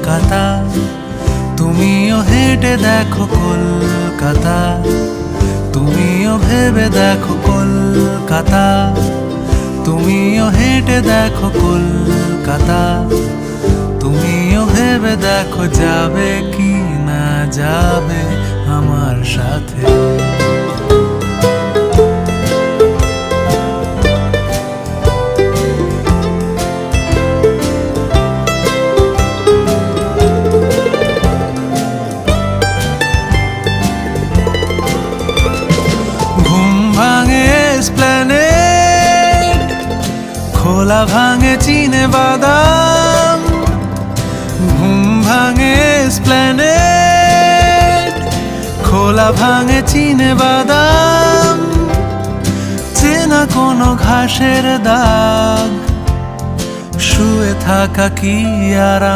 কলকাতা, তুমিও হেঁটে দেখো কলকাতা, তুমিও ভেবে দেখো কলকাতা, তুমিও হেঁটে দেখো কলকাতা, তুমিও ভেবে দেখো যাবে কি না যাবে আমার সাথে। খোলা ভাঙে চিনে বাদাম, ঘুম ভাঙে এসপ্ল্যানেড, খোলা ভাঙে চিনে বাদাম, চেনা কোনো ঘাসের দাগ, শুয়ে থাকা কি আরাম।